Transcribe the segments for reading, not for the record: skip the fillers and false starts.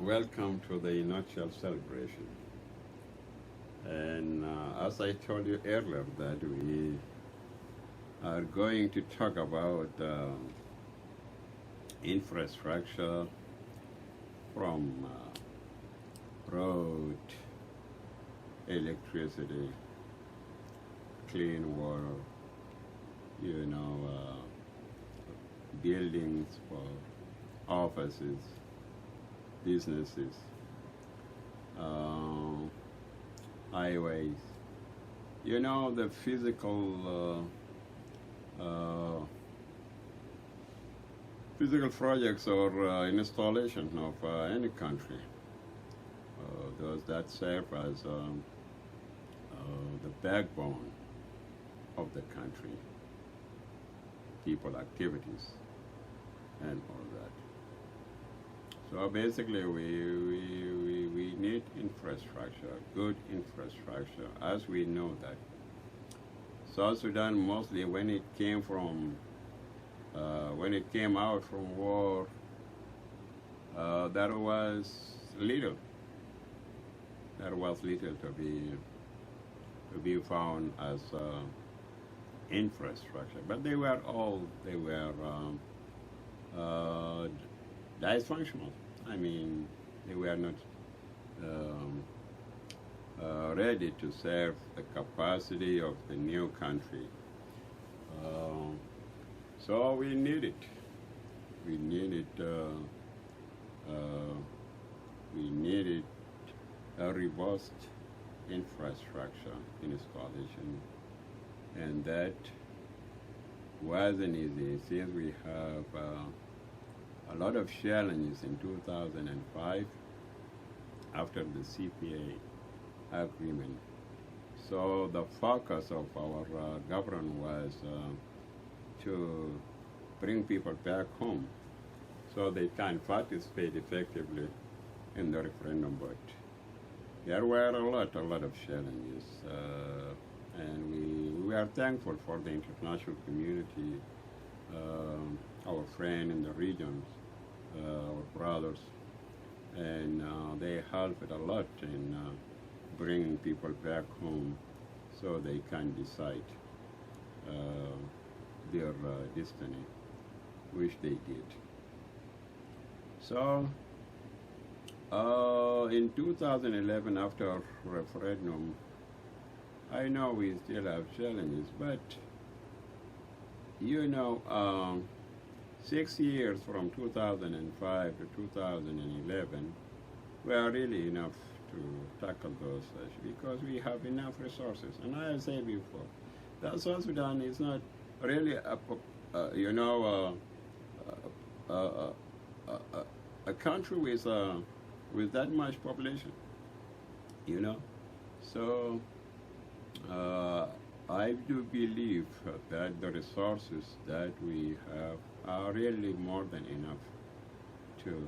Welcome to the nutshell celebration. And as I told you earlier, that we are going to talk about infrastructure from road, electricity, clean water, buildings for offices, businesses, uh, highways. The physical projects or installation of any country. Those that serve as the backbone of the country, people activities, and all that. So basically, we need infrastructure, good infrastructure, as we know that South Sudan mostly when it came out from war, there was little. There was little to be found as infrastructure, but they were uh, dysfunctional. I mean, they were not um, ready to serve the capacity of the new country. Uh, so we need it. We needed. We needed a robust infrastructure installation, and that wasn't easy since we have a lot of challenges in 2005 after the CPA agreement. So the focus of our government was to bring people back home so they can participate effectively in the referendum. But there were a lot of challenges, and we are thankful for the international community, our friends in the regions, our brothers, and they helped a lot in bringing people back home so they can decide their destiny, which they did. So in 2011, after referendum, I know we still have challenges, but 6 years from 2005 to 2011 were really enough to tackle those issues because we have enough resources. And I said before, that South Sudan is not really a country with that much population, you know. So I do believe that the resources that we have are really more than enough to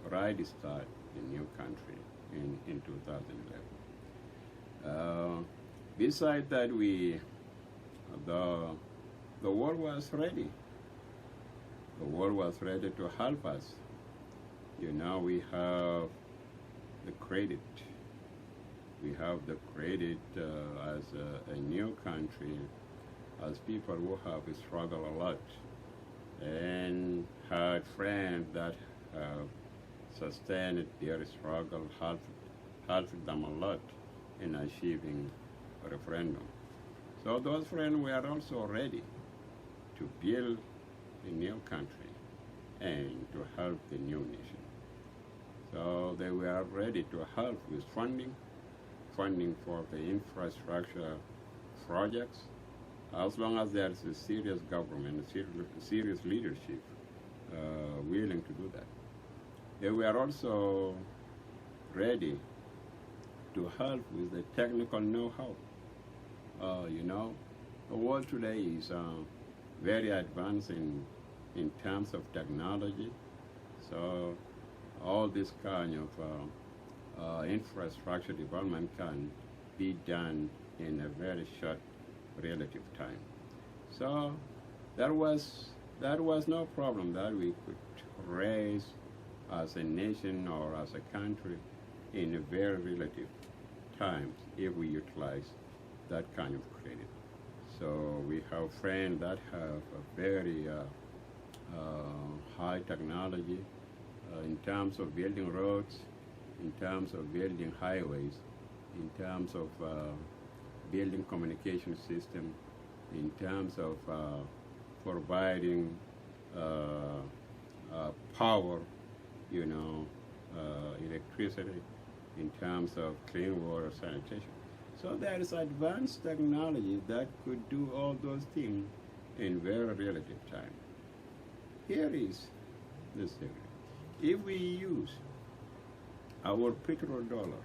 right start the new country in 2011. Besides that, the world was ready. The world was ready to help us. We have the credit. We have the credit as a new country, as people who have struggled a lot and had friends that have sustained their struggle, helped them a lot in achieving a referendum. So those friends were also ready to build a new country and to help the new nation. So they were ready to help with funding for the infrastructure projects, as long as there's a serious government, a serious leadership willing to do that. They were also ready to help with the technical know-how. The world today is very advanced in terms of technology. So all this kind of infrastructure development can be done in a very short relative time. So there was no problem that we could raise as a nation or as a country in a very relative times if we utilize that kind of credit. So we have friends that have a very high technology in terms of building roads, in terms of building highways, in terms of building communication system, in terms of providing power, you know, electricity, in terms of clean water sanitation. So there is advanced technology that could do all those things in very relative time. Here is the secret. If we use our petrodollar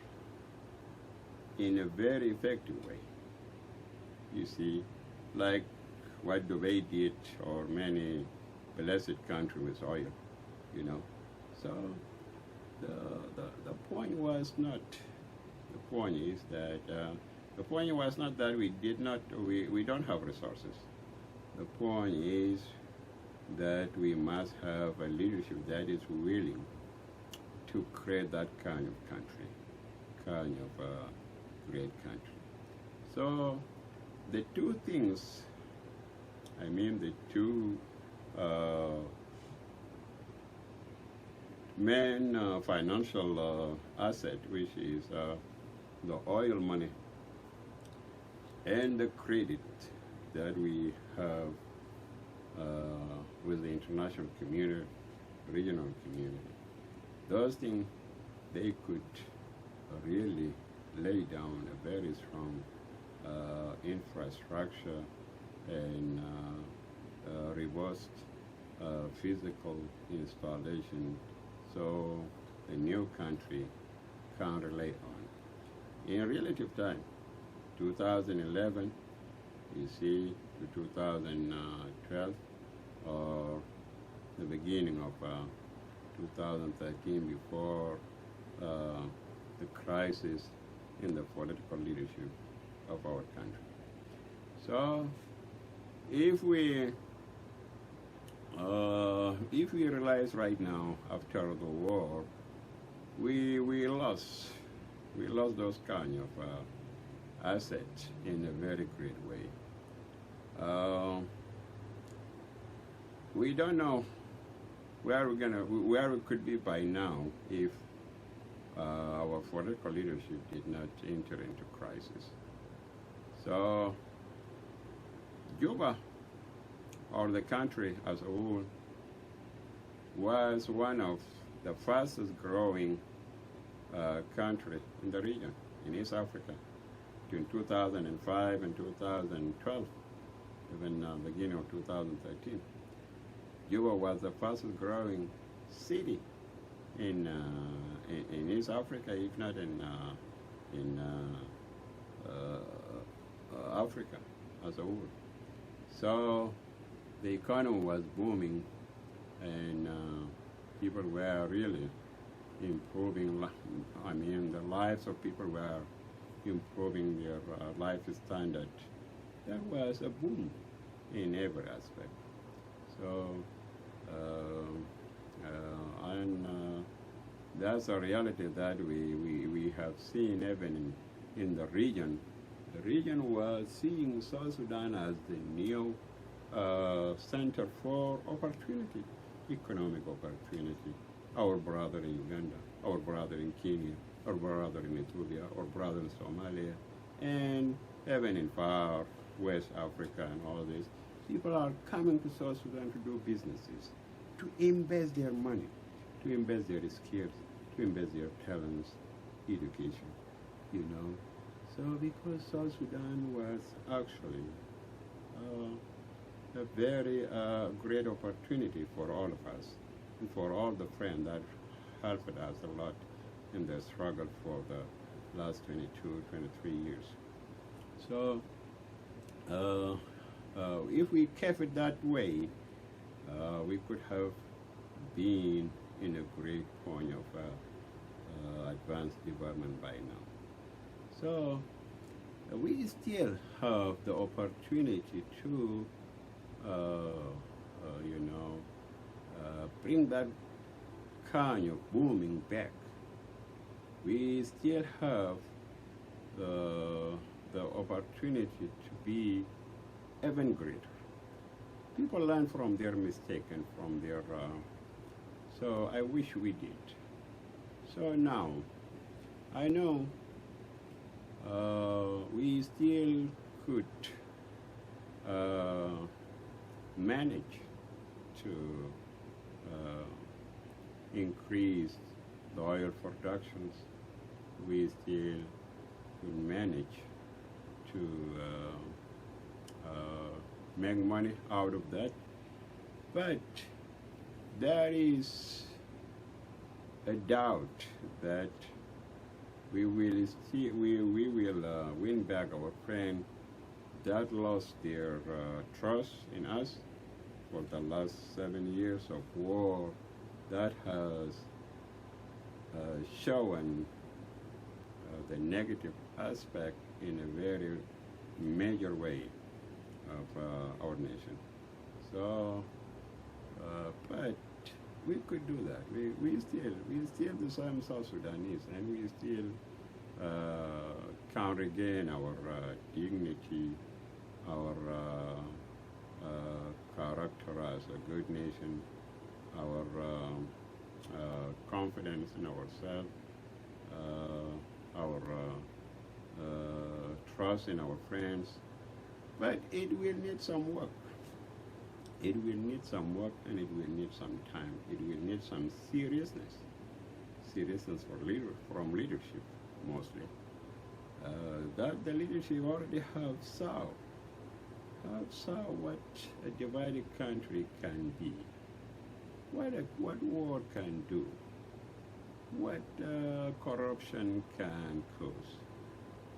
in a very effective way, you see, like what Dubai did or many blessed countries with oil, you know. So the point was not, the point is that, the point was not that we don't have resources. The point is that we must have a leadership that is willing to create that kind of country, kind of a great country. So the two things, I mean the two main financial asset, which is the oil money and the credit that we have with the international community, regional community. Those things, they could really lay down a very strong infrastructure and robust physical installation so the new country can relate on. In relative time, 2011, you see, to 2012, or the beginning of 2013, before the crisis in the political leadership of our country. So if we realize right now, after the war, we lost those kind of assets in a very great way. We don't know where we could be by now if our political leadership did not enter into crisis. So Juba, or the country as a whole, was one of the fastest growing country in the region, in East Africa, between 2005 and 2012, even beginning of 2013. Juba was the fastest growing city in East Africa, if not in Africa as a whole. So the economy was booming, and people were really improving. I mean, the lives of people were improving their life standard. There was a boom in every aspect. So, and that's a reality that we have seen even in the region. The region was seeing South Sudan as the new center for opportunity, economic opportunity. Our brother in Uganda, our brother in Kenya, our brother in Ethiopia, our brother in Somalia, and even in far West Africa and all this. People are coming to South Sudan to do businesses, to invest their money, to invest their skills, to invest their talents, education, you know. So because South Sudan was actually a very great opportunity for all of us and for all the friends that helped us a lot in the struggle for the last 22, 23 years. So if we kept it that way, we could have been in a great point of advanced development by now. So we still have the opportunity to, bring that kind of booming back. We still have the opportunity to be even greater. People learn from their mistake and from their, so I wish we did. So now, I know we still could manage to increase the oil productions. We still could manage to make money out of that. But there is a doubt that we will win back our friend that lost their trust in us for the last 7 years of war. That has shown the negative aspect in a very major way of our nation. So, but we could do that. We still the same South Sudanese, and we still can regain our dignity, our character as a good nation, our confidence in ourselves, our trust in our friends. But it will need some work. It will need some work, and it will need some time. It will need some seriousness from leadership mostly. That the leadership already saw what a divided country can be, what war can do, what corruption can cause.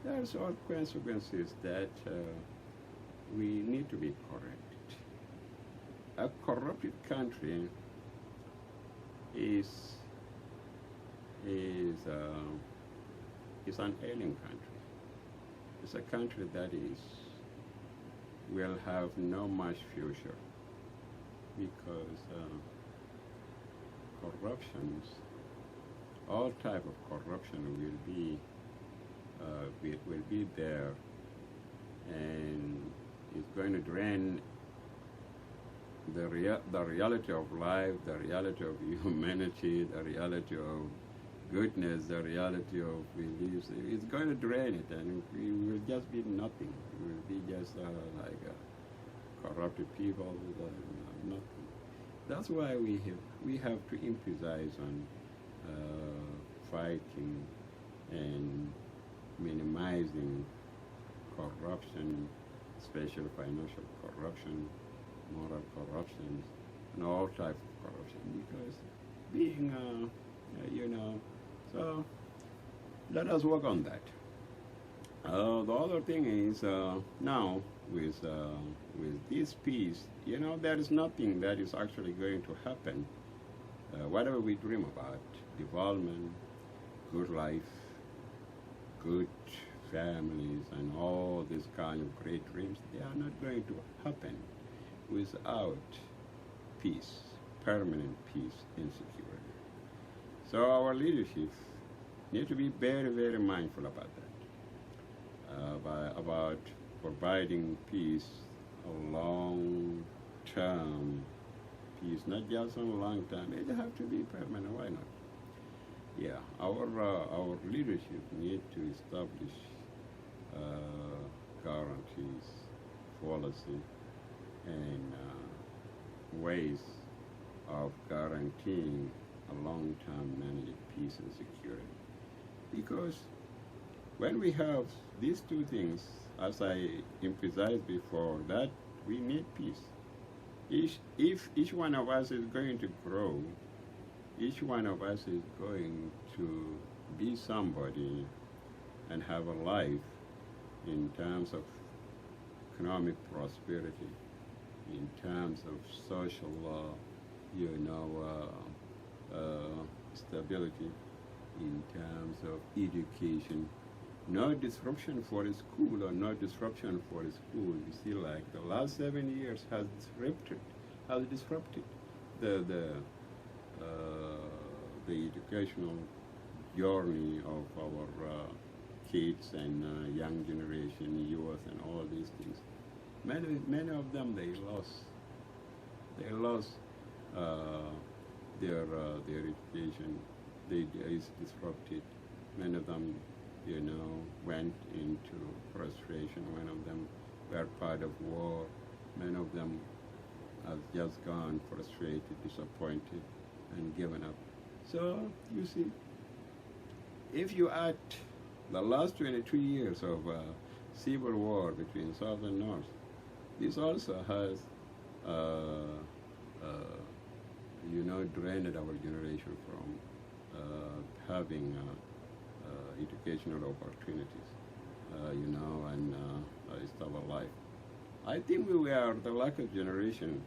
There's all consequences that we need to be corrected. A corrupted country is an ailing country. It's a country that will have no much future because corruptions, all type of corruption will be there, and it's going to drain the reality of life, the reality of humanity, the reality of goodness, the reality of beliefs. It's going to drain it, and we will just be nothing. We will be just like corrupted people, nothing. That's why we have to emphasize on fighting and minimizing corruption, especially financial corruption, moral corruption, and all types of corruption. Because being, so let us work on that. The other thing is now with this peace, there is nothing that is actually going to happen. Whatever we dream about, development, good life, good families, and all these kind of great dreams, they are not going to happen without peace, permanent peace and security. So our leadership need to be very, very mindful about that, about providing peace, a long-term peace, not just a long term. It have to be permanent. Why not? Yeah, our leadership need to establish guarantees, policy, and ways of guaranteeing a long-term managed peace and security. Because when we have these two things, as I emphasized before, that we need peace. If each one of us is going to grow, each one of us is going to be somebody and have a life in terms of economic prosperity, in terms of social, stability, in terms of education. No disruption for the school or no disruption for the school. You see, like the last 7 years has disrupted the the educational journey of our kids and young generation, youth, and all these things. Many of them they lost their education. They is disrupted. Many of them, went into frustration. Many of them were part of war. Many of them have just gone frustrated, disappointed, and given up. So you see, if you add the last 22 years of civil war between South and North, this also has, drained our generation from having educational opportunities, and stable life. I think we are the luckiest generation,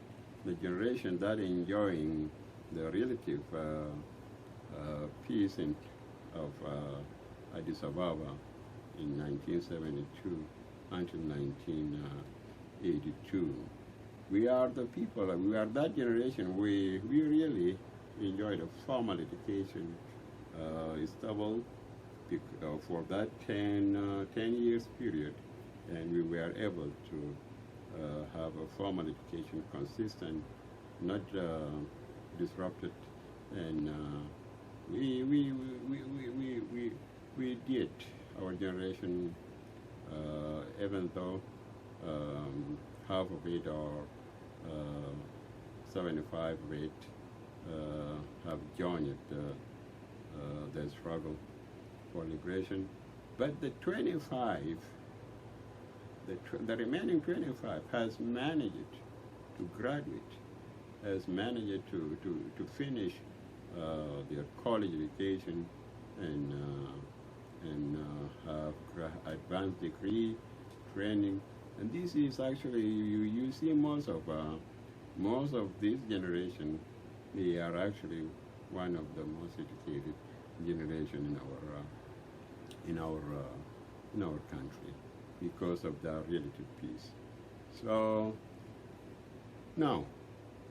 the generation that enjoying the relative peace of Addis Ababa in 1972 until 1982. We are the people, we are that generation, we really enjoyed a formal education, stable for that 10 years period, and we were able to have a formal education consistent, not disrupted, and we did, our generation, even though half of it or 75 of it have joined the struggle for liberation, but the 25, the remaining 25 has managed to graduate, has managed to finish their college education and have advanced degree training. And this is actually, you see most of this generation, they are actually one of the most educated generation in our country because of the relative peace. So now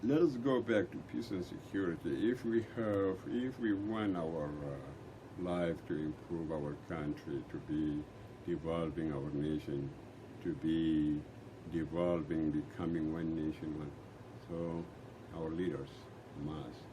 let us go back to peace and security. If we want our life to improve our country, to be developing our nation, to be devolving, becoming one nation. So our leaders must